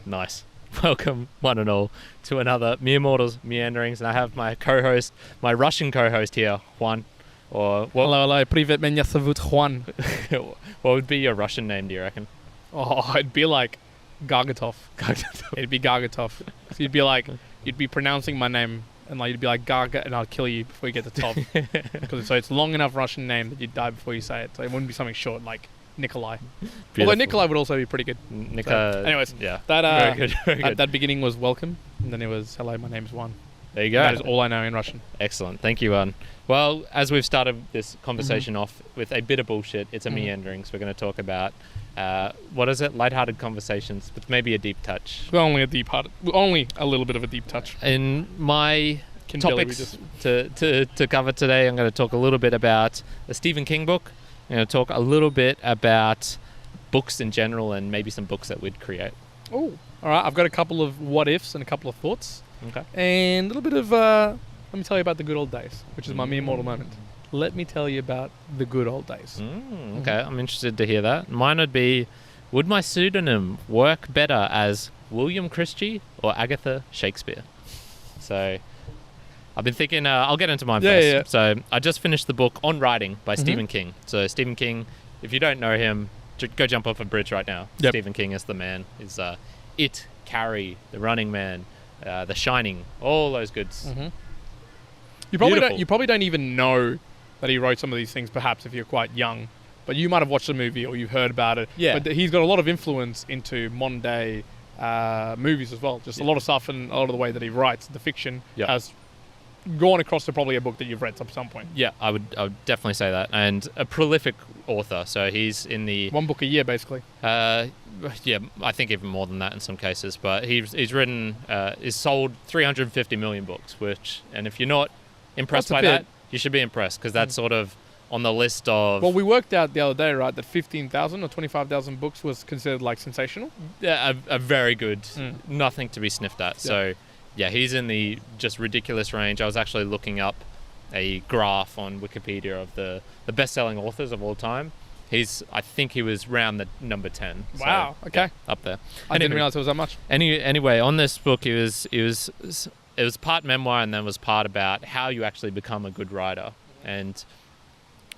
Nice. Welcome, one and all, to another Mere Mortals Meanderings, and I have my co-host, my Russian co-host here, Juan. Or what? Hello. Privet, меня зовут Juan. What would be your Russian name, do you reckon? Oh, it'd be like Gargatov. It'd be Gargatov. So you'd be pronouncing my name, and like you'd be like Garga, and I'll kill you before you get to top. Because so it's long enough Russian name that you'd die before you say it. So it wouldn't be something short like Nikolai. Beautiful. Although Nikolai would also be pretty good. Anyways, yeah. That very good. That beginning was welcome, and then it was hello, my name's Juan. There you go. That is all I know in Russian. Excellent. Thank you, Juan. Well, as we've started this conversation off with a bit of bullshit, it's a meanderings. We're going to talk about what is it? Lighthearted conversations, with maybe a deep touch. Only a little bit of a deep touch. In my topics to cover today, I'm going to talk a little bit about a Stephen King book. I'm going to talk a little bit about books in general and maybe some books that we'd create. Oh, all right. I've got a couple of what ifs and a couple of thoughts. Okay. And a little bit of, let me tell you about the good old days, which is my mere mortal moment. Let me tell you about the good old days. Okay, I'm interested to hear that. Mine would be, would my pseudonym work better as William Christie or Agatha Shakespeare? So I've been thinking, I'll get into mine first. Yeah. So I just finished the book On Writing by Stephen King. So Stephen King, if you don't know him, go jump off a bridge right now. Yep. Stephen King is the man. He's It, Carrie, The Running Man, The Shining, all those goods. You probably don't even know that he wrote some of these things, perhaps if you're quite young, but you might have watched the movie or you've heard about it. Yeah. But he's got a lot of influence into modern day movies as well. Just a lot of stuff, and a lot of the way that he writes the fiction has gone across to probably a book that you've read at some point. Yeah, I would definitely say that. And a prolific author. So he's in the... One book a year, basically. Yeah, I think even more than that in some cases. But he's written... he's sold 350 million books, which... And if you're not impressed by that, you should be impressed, because that's sort of on the list of... Well, we worked out the other day, right, that 15,000 or 25,000 books was considered, like, sensational. Yeah, a very good... Nothing to be sniffed at. Yeah. So... Yeah, he's in the just ridiculous range. I was actually looking up a graph on Wikipedia of the best-selling authors of all time. I think he was around the number 10. Wow, so, okay. Yeah, up there. I didn't realize it was that much. Anyway, on this book, it was part memoir and then was part about how you actually become a good writer. And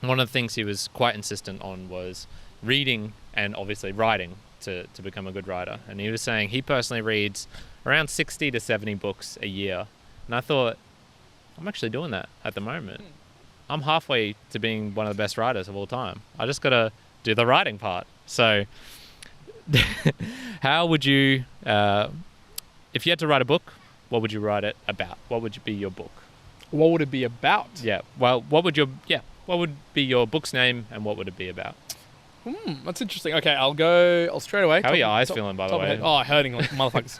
one of the things he was quite insistent on was reading and obviously writing to become a good writer. And he was saying he personally reads around 60 to 70 books a year. And I thought, I'm actually doing that at the moment. I'm halfway to being one of the best writers of all time. I just got to do the writing part. So how would you, if you had to write a book, what would you write it about? What would be your book? What would it be about? Yeah. Well, what would be your book's name and what would it be about? That's interesting. Okay, I'll straight away. How are your eyes feeling, by the way? Oh, hurting like motherfuckers.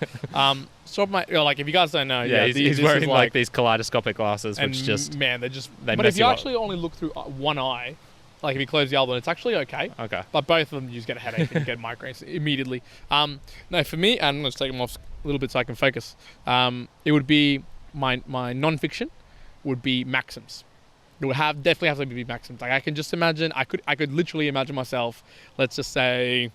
Like, if you guys don't know, he's wearing like these kaleidoscopic glasses, which just... Man, but if you actually only look through one eye, like if you close the other one, it's actually okay. Okay. But both of them, you just get a headache and you get migraines immediately. No, for me, and I'm going to take them off a little bit so I can focus, it would be, my non-fiction would be maxims. It would definitely have to be maxims. Like, I can just imagine, I could literally imagine myself, let's just say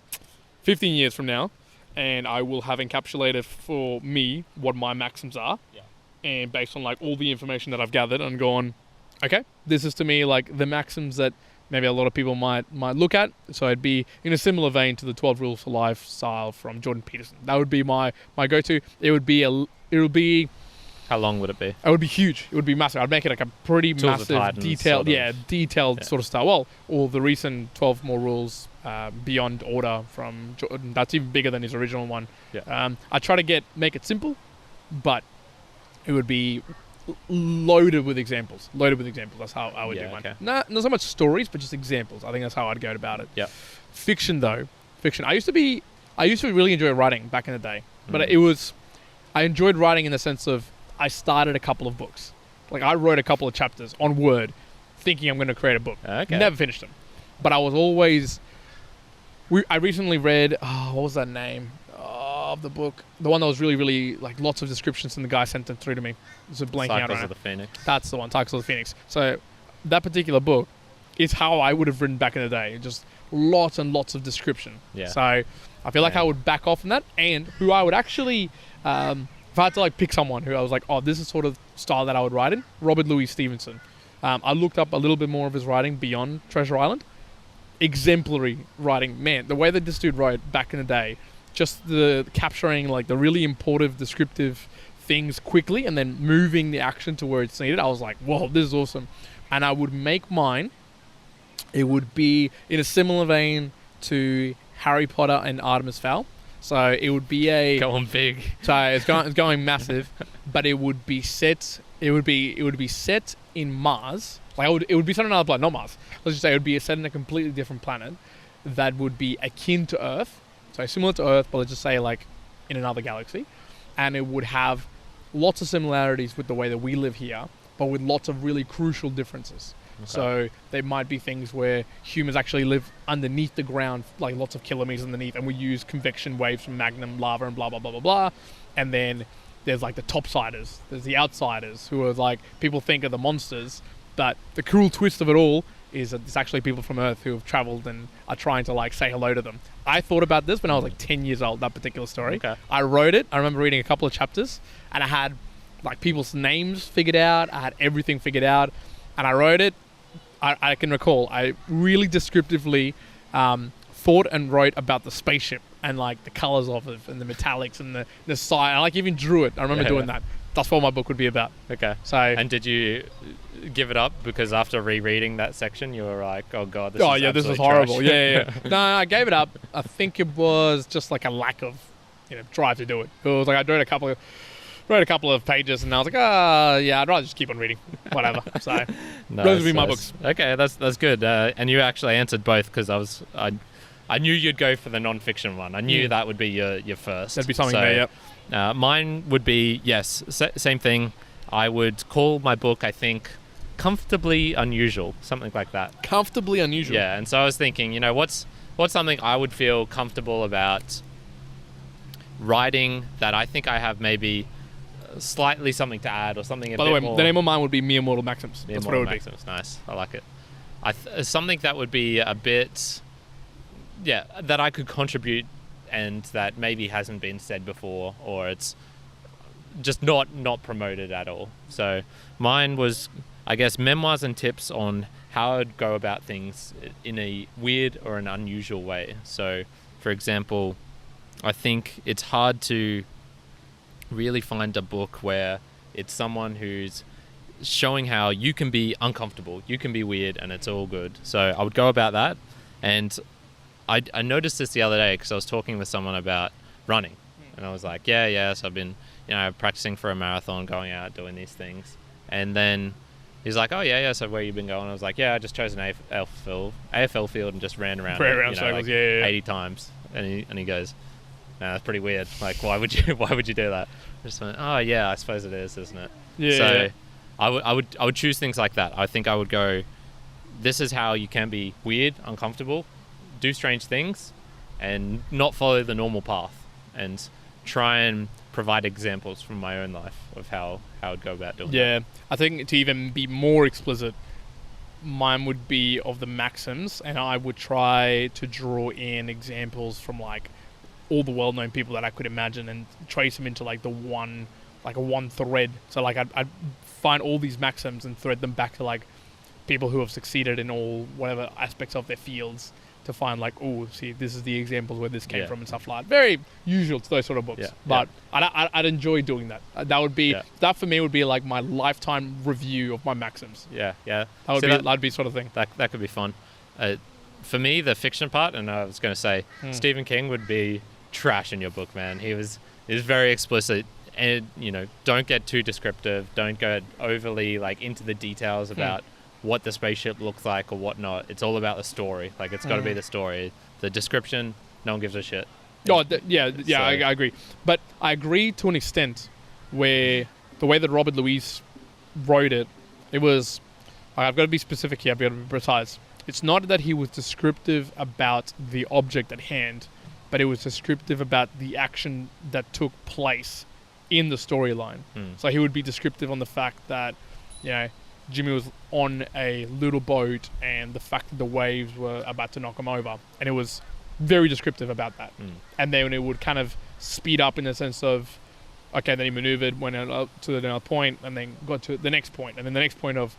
15 years from now, and I will have encapsulated for me what my maxims are. Yeah. And based on like all the information that I've gathered and gone, okay, this is to me like the maxims that maybe a lot of people might look at. So it'd be in a similar vein to the 12 Rules for Life style from Jordan Peterson. That would be my go-to. It would be How long would it be? It would be huge. It would be massive. I'd make it like a pretty massive, detailed sort of style. Well, or the recent 12 More Rules Beyond Order from Jordan. That's even bigger than his original one. Yeah. I try to make it simple, but it would be loaded with examples. That's how I would do mine. Okay. Not so much stories, but just examples. I think that's how I'd go about it. Yeah. Fiction though. I used to really enjoy writing back in the day, but I enjoyed writing in the sense of I started a couple of books. Like, I wrote a couple of chapters on Word thinking I'm going to create a book. Okay. Never finished them. But I was always... I recently read... what was that name of the book? The one that was really, really... Like, lots of descriptions and the guy sent them through to me. It's a blanking out right now. Cycles of the Phoenix. That's the one, Cycles of the Phoenix. So, that particular book is how I would have written back in the day. Just lots and lots of description. Yeah. So I feel like I would back off from that. And who I would actually, if I had to like pick someone who I was like, oh, this is sort of style that I would write in, Robert Louis Stevenson. I looked up a little bit more of his writing beyond Treasure Island. Exemplary writing, man. The way that this dude wrote back in the day, just the capturing like the really important descriptive things quickly and then moving the action to where it's needed. I was like, whoa, this is awesome. And I would make mine, it would be in a similar vein to Harry Potter and Artemis Fowl. So it would be a going big. So it's going massive, but it would be set. It would be set in Mars. Like it would be set on another planet, not Mars. Let's just say it would be set in a completely different planet that would be akin to Earth. So similar to Earth, but let's just say like in another galaxy, and it would have lots of similarities with the way that we live here, but with lots of really crucial differences. Okay. So there might be things where humans actually live underneath the ground, like lots of kilometers underneath, and we use convection waves from magma lava and blah, blah, blah, blah, blah. And then there's like the topsiders, there's the outsiders, who are like, people think are the monsters, but the cool twist of it all is that it's actually people from Earth who have traveled and are trying to like say hello to them. I thought about this when I was like 10 years old, that particular story. Okay. I wrote it. I remember reading a couple of chapters and I had like people's names figured out. I had everything figured out and I wrote it. I can recall, I really descriptively thought and wrote about the spaceship and like the colors of it and the metallics and the side. I like even drew it. I remember doing that. That's what my book would be about. Okay. So. And did you give it up because after rereading that section, you were like, "Oh God, this is horrible." Trash. Yeah. No, I gave it up. I think it was just like a lack of, drive to do it. It was like I wrote a couple of pages, and I was like, yeah, I'd rather just keep on reading, whatever. So nice, those would be my books. Okay, that's good. And you actually answered both because I knew you'd go for the non-fiction one. I knew that would be your first. That'd be something there. Yep. Mine would be, yes, same thing. I would call my book, I think, Comfortably Unusual, something like that. Comfortably Unusual? Yeah, and so I was thinking, what's something I would feel comfortable about writing that I think I have maybe slightly something to add or something a By bit the way, more... the name of mine would be Mere Mortal Maxims. Mere That's Mortal what it would Maxims, nice. I like it. Something that would be a bit... Yeah, that I could contribute and that maybe hasn't been said before, or it's just not promoted at all. So mine was, I guess, memoirs and tips on how I'd go about things in a weird or an unusual way. So, for example, I think it's hard to really find a book where it's someone who's showing how you can be uncomfortable, you can be weird, and it's all good. So I would go about that. And I noticed this the other day because I was talking with someone about running, and I was like, so I've been, practicing for a marathon, going out, doing these things. And then he's like, so where you been going? I was like, I just chose an AFL field and just ran around circles, 80 times. And he goes, no, that's pretty weird. Like, why would you do that? I just went, I suppose it is, isn't it? Yeah. So I would choose things like that. I think I would go, this is how you can be weird, uncomfortable, do strange things, and not follow the normal path, and try and provide examples from my own life of how I would go about doing that. Yeah, I think to even be more explicit, mine would be of the maxims, and I would try to draw in examples from like all the well-known people that I could imagine and trace them into like a one thread. So like I'd find all these maxims and thread them back to like people who have succeeded in all whatever aspects of their fields, to find like, see, this is the examples where this came from and stuff like that. Very usual to those sort of books. But I'd enjoy doing that. That would be, that for me would be like my lifetime review of my maxims. Yeah. That'd be sort of thing. That could be fun. For me, the fiction part, and I was going to say, Stephen King would be trash in your book, man. He was very explicit, and don't get too descriptive. Don't go overly like into the details about what the spaceship looks like or whatnot. It's all about the story. Like, it's got to be the story. The description, no one gives a shit. I agree. But I agree to an extent where the way that Robert Louis wrote it, it was, I've got to be specific here, I've got to be precise. It's not that he was descriptive about the object at hand, but it was descriptive about the action that took place in the storyline. So he would be descriptive on the fact that, Jimmy was on a little boat and the fact that the waves were about to knock him over, and it was very descriptive about that. And then it would kind of speed up in the sense of, okay, then he maneuvered, went out to another point, and then got to the next point, and then the next point of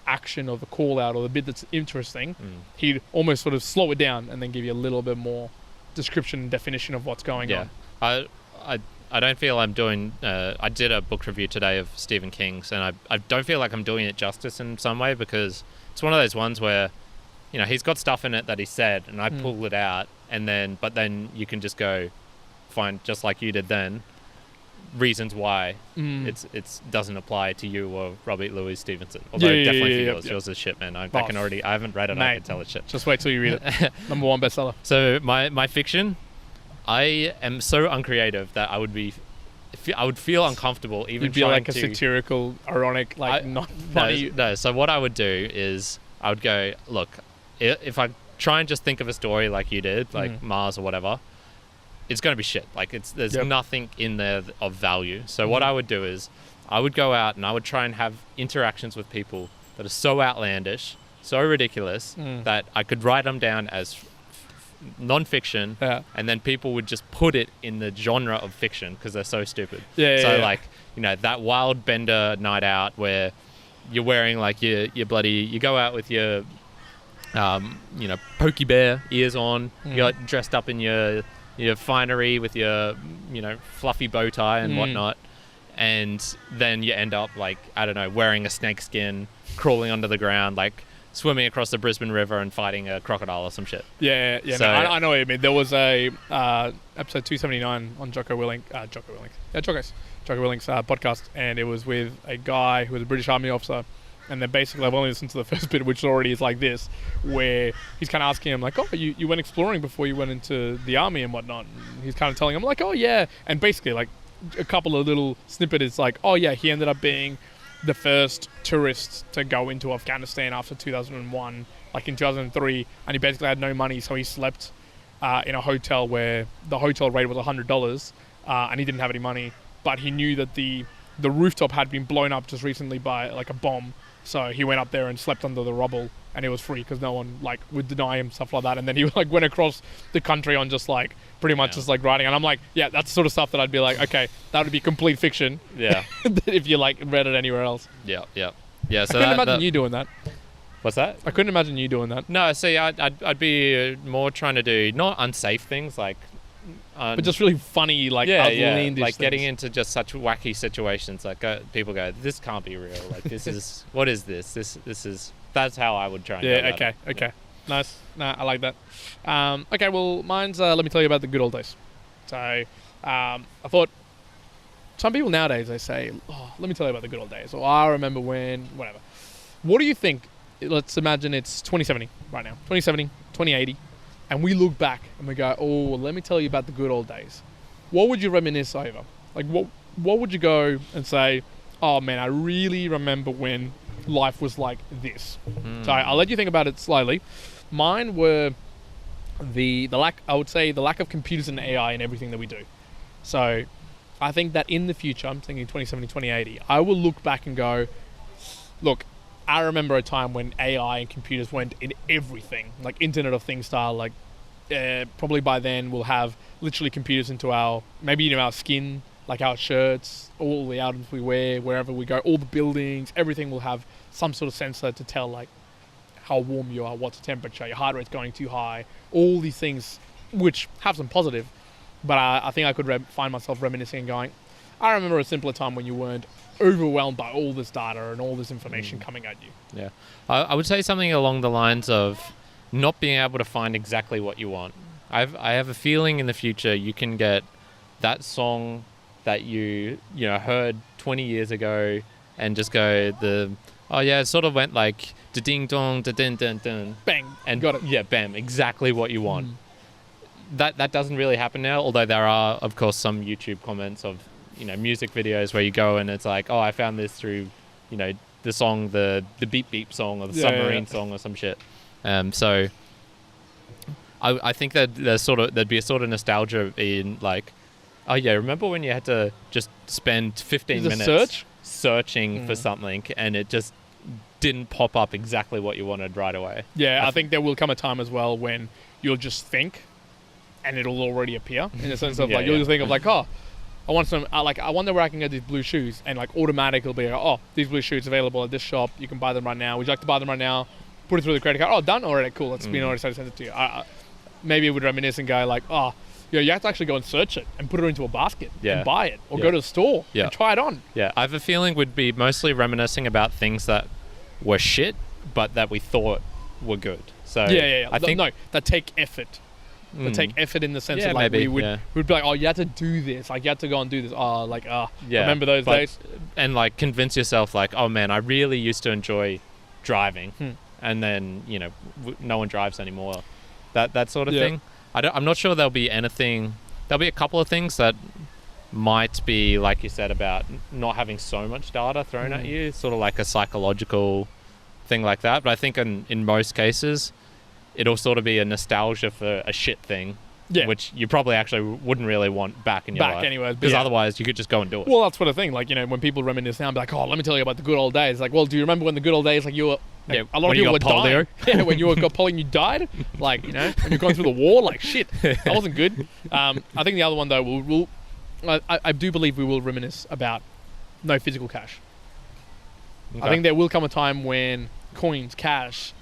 action, or the call out, or the bit that's interesting, he'd almost sort of slow it down and then give you a little bit more description and definition of what's going on. I don't feel I'm doing... I did a book review today of Stephen King's, and I don't feel like I'm doing it justice in some way, because it's one of those ones where, you know, he's got stuff in it that he said, and I pulled it out, but then you can just go find, just like you did then, reasons why it's doesn't apply to you or Robert Louis Stevenson. Although it definitely feels yours is shit, man. I haven't read it. Mate, I can tell it's shit. Just wait till you read it. Number 1 bestseller. So my fiction, I am so uncreative that I would feel uncomfortable even You'd be trying like a to, satirical, ironic, not funny. No, so what I would do is I would go, look, if I try and just think of a story like you did, like Mars or whatever, it's going to be shit. Like there's nothing in there of value. So what I would do is I would go out and I would try and have interactions with people that are so outlandish, so ridiculous that I could write them down as non-fiction, and then people would just put it in the genre of fiction because they're so stupid. Like, you know, that wild bender night out where you're wearing like your bloody, you go out with your you know, Pokey Bear ears on, you got dressed up in your finery with your, you know, fluffy bow tie and whatnot, and then you end up like, I don't know, wearing a snake skin, crawling under the ground, like swimming across the Brisbane River and fighting a crocodile or some shit. So, I know what you mean. There was a episode 279 on Jocko Willink's podcast, and it was with a guy who was a British Army officer. And then basically, I've only listened to the first bit, which already is like this, where he's kind of asking him, like, oh, you went exploring before you went into the army and whatnot. And he's kind of telling him, like, oh, yeah. And basically, like, a couple of little snippets, it's like, oh, yeah, he ended up being the first tourist to go into Afghanistan after 2001, like in 2003. And he basically had no money, so he slept in a hotel where the hotel rate was $100, and he didn't have any money. But he knew that the rooftop had been blown up just recently by, like, a bomb. So he went up there and slept under the rubble, and it was free because no one like would deny him, stuff like that. And then he like went across the country on just like pretty much just like writing. And I'm like, yeah, that's the sort of stuff that I'd be like, okay, that would be complete fiction. Yeah. If you like read it anywhere else. Yeah. So I couldn't imagine you doing that. What's that? I couldn't imagine you doing that. No, see, I'd be more trying to do not unsafe things like. But just really funny, like outlandish like things. getting into just such wacky situations. Like people go, this can't be real. Like this is what is this? This is that's how I would try. And Okay. Nice. Nah, I like that. Okay, well, mine's let me tell you about the good old days. So I thought some people nowadays they say, oh, let me tell you about the good old days, or I remember when whatever. What do you think? Let's imagine it's 2070 right now, 2070, 2080. And we look back and we go, oh, let me tell you about the good old days. What would you reminisce over? Like, what would you go and say, oh, man, I really remember when life was like this. So I'll let you think about it slowly. Mine were the lack of computers and AI in everything that we do. So I think that in the future, I'm thinking 2070, 2080, I will look back and go, look, I remember a time when AI and computers went in everything, like Internet of Things style. Like, probably by then we'll have literally computers into our skin, like our shirts, all the items we wear, wherever we go, all the buildings, everything will have some sort of sensor to tell like how warm you are, what's the temperature, your heart rate's going too high, all these things, which have some positive. But I think I could find myself reminiscing and going, I remember a simpler time when you weren't overwhelmed by all this data and all this information coming at you. Yeah. I would say something along the lines of not being able to find exactly what you want. I have a feeling in the future you can get that song that you heard 20 years ago and just go it sort of went like da ding dong da din din din bang and got it. Yeah, bam, exactly what you want. That doesn't really happen now, although there are of course some YouTube comments of music videos where you go and it's like, oh, I found this through, the song, the beep beep song or the submarine song or some shit. So I think that there'd be a sort of nostalgia in like, oh yeah, remember when you had to just spend 15 minutes searching for something and it just didn't pop up exactly what you wanted right away. Yeah, I think there will come a time as well when you'll just think, and it'll already appear in the sense of Yeah, like you'll yeah. just think of like, oh, I want some. I wonder where I can get these blue shoes, and like automatically it'll be like, oh, these blue shoes available at this shop. You can buy them right now. Would you like to buy them right now? Put it through the credit card. Oh, done. Already, cool. Let's be already send it to you. Maybe it would reminisce and go like, oh, yeah, you have to actually go and search it and put it into a basket and buy it, or go to the store and try it on. Yeah, I have a feeling we'd be mostly reminiscing about things that were shit, but that we thought were good. So Yeah. I think that take effort. That take effort in the sense of like maybe, we'd be like, oh, you had to do this. Like you had to go and do this. Oh, like remember those days? And like convince yourself like, oh man, I really used to enjoy driving, and then no one drives anymore. That sort of thing. I'm not sure there'll be anything. There'll be a couple of things that might be, like you said, about not having so much data thrown at you, sort of like a psychological thing like that. But I think in most cases, it'll sort of be a nostalgia for a shit thing, which you probably actually wouldn't really want back in your life. Anyway. Because otherwise you could just go and do it. Well, that's what I think. Like, when people reminisce now, I'm like, oh, let me tell you about the good old days. Like, well, do you remember when the good old days, like you were... Like, a lot of people were dying. Yeah, when you got polio and you died. Like, when you're going through the war, like, shit, that wasn't good. I think the other one, though, I do believe we will reminisce about no physical cash. Okay. I think there will come a time when coins, cash,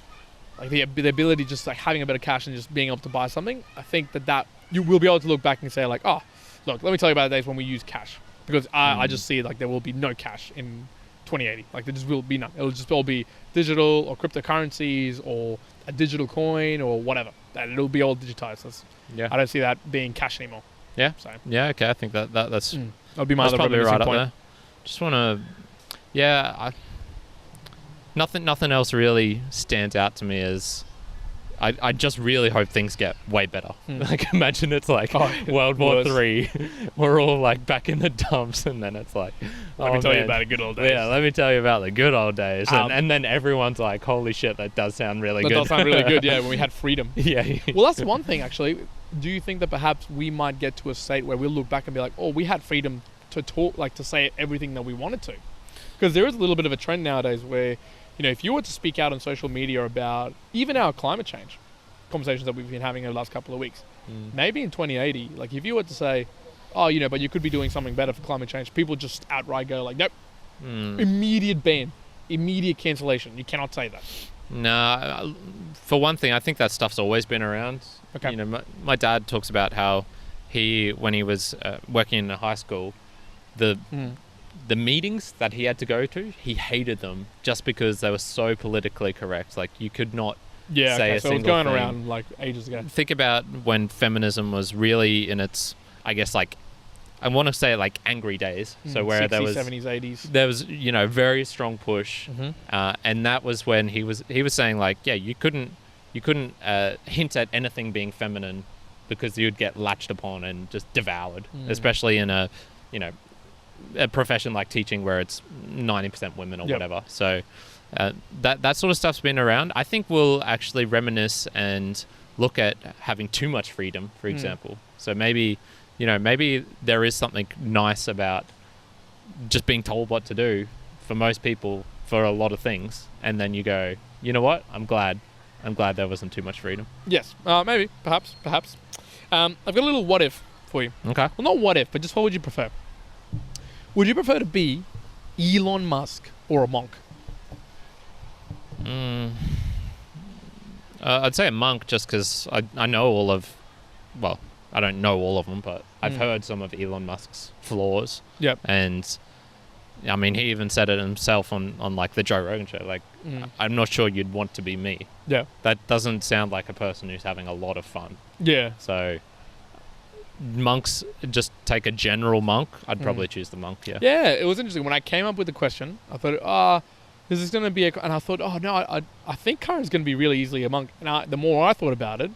like the ability just like having a bit of cash and just being able to buy something, I think that you will be able to look back and say like, oh, look, let me tell you about the days when we use cash. Because I just see like there will be no cash in 2080. Like there just will be none. It'll just all be digital or cryptocurrencies or a digital coin or whatever. And it'll be all digitized. I don't see that being cash anymore. Yeah. So okay. I think that's that'll be my other probably right up point. there. Just want to, nothing else really stands out to me as. I just really hope things get way better. Like imagine it's like World War III, we're all like back in the dumps, and then it's like, let me tell you about the good old days. Yeah, let me tell you about the good old days, and then everyone's like, holy shit, that does sound really good. That does sound really good. Yeah, when we had freedom. Yeah. Well, that's one thing actually. Do you think that perhaps we might get to a state where we'll look back and be like, oh, we had freedom to talk, like to say everything that we wanted to? Because there is a little bit of a trend nowadays where, if you were to speak out on social media about even our climate change conversations that we've been having over the last couple of weeks, maybe in 2080, like if you were to say, oh, but you could be doing something better for climate change, people just outright go like, nope, immediate ban, immediate cancellation. You cannot say that. No, for one thing, I think that stuff's always been around. Okay. My dad talks about how when he was working in a high school, the meetings that he had to go to, he hated them just because they were so politically correct. Like you could not say a single thing. So it was going around like ages ago. Think about when feminism was really in its, I guess, like, I want to say like angry days. So where 60s, there was 70s, 80s. There was very strong push, and that was when he was saying like, yeah, you couldn't hint at anything being feminine because you'd get latched upon and just devoured, especially in a profession like teaching where it's 90% women or whatever. So that sort of stuff's been around. I think we'll actually reminisce and look at having too much freedom, for example. So maybe there is something nice about just being told what to do for most people for a lot of things, and then you go, you know what? I'm glad there wasn't too much freedom. Yes, maybe, perhaps. I've got a little what if for you. Okay. Well, not what if, but just what would you prefer? Would you prefer to be Elon Musk or a monk? I'd say a monk just because I know all of, well, I don't know all of them, but I've heard some of Elon Musk's flaws. Yep. And I mean, he even said it himself on like the Joe Rogan show. Like, I'm not sure you'd want to be me. Yeah. That doesn't sound like a person who's having a lot of fun. Yeah. So monks, just take a general monk. I'd probably choose the monk. Yeah. Yeah, it was interesting when I came up with the question. I thought, this is going to be and I thought, oh no, I think Kyrin's going to be really easily a monk. And the more I thought about it,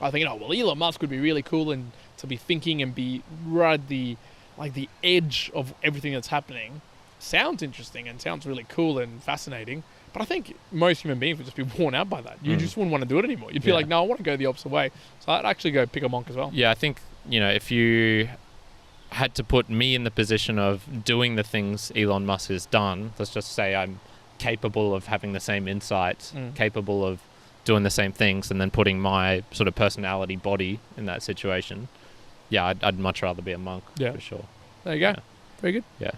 I think, well, Elon Musk would be really cool and to be thinking and be right at the edge of everything that's happening. Sounds interesting and sounds really cool and fascinating. But I think most human beings would just be worn out by that. You just wouldn't want to do it anymore. You'd be like, no, I want to go the opposite way. So I'd actually go pick a monk as well. Yeah, I think, if you had to put me in the position of doing the things Elon Musk has done, let's just say I'm capable of having the same insights, capable of doing the same things, and then putting my sort of personality body in that situation, yeah, I'd much rather be a monk, for sure. There you go. Yeah. Very good. Yeah.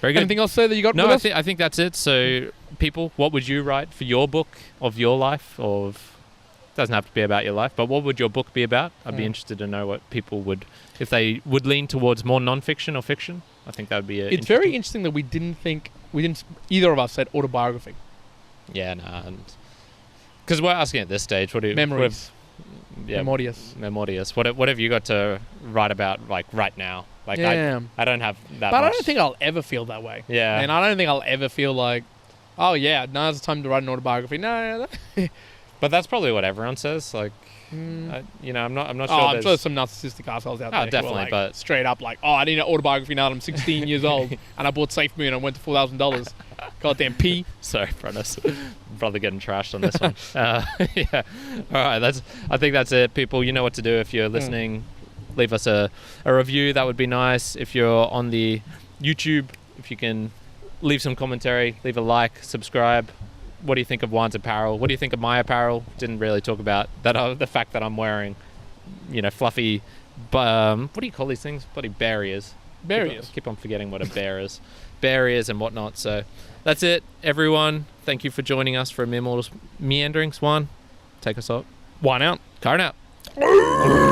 Very good. Anything else there that you got? No, with I think that's it. So, people, what would you write for your book of your life? Doesn't have to be about your life, but what would your book be about? I'd be interested to know what people would, if they would lean towards more non-fiction or fiction. I think that would be It's very interesting that we didn't either of us said autobiography. Yeah, because we're asking at this stage, what do you... Memories. Memorious. What have you got to write about, like, right now? Like, yeah. I don't have that But much. I don't think I'll ever feel that way. Yeah. And I don't think I'll ever feel like, oh yeah, now's the time to write an autobiography. No. But that's probably what everyone says. Like, I'm not sure. I'm sure there's some narcissistic assholes out there. Definitely, who are like, but straight up like, I need an autobiography now that I'm 16 years old and I bought SafeMoon and went to $4,000. Goddamn P. Sorry, brother getting trashed on this one. Yeah. All right. I think that's it, people. You know what to do if you're listening. Leave us a review. That would be nice. If you're on the YouTube, if you can leave some commentary, leave a like, subscribe. What do you think of Juan's apparel? What do you think of my apparel? Didn't really talk about that. The fact that I'm wearing, fluffy, what do you call these things? Bloody bear ears. Bear ears. Keep on forgetting what a bear is. Bear ears and whatnot. So that's it, everyone. Thank you for joining us for Mere Mortal Meanderings. Juan, take us out. One out. Kyrin out.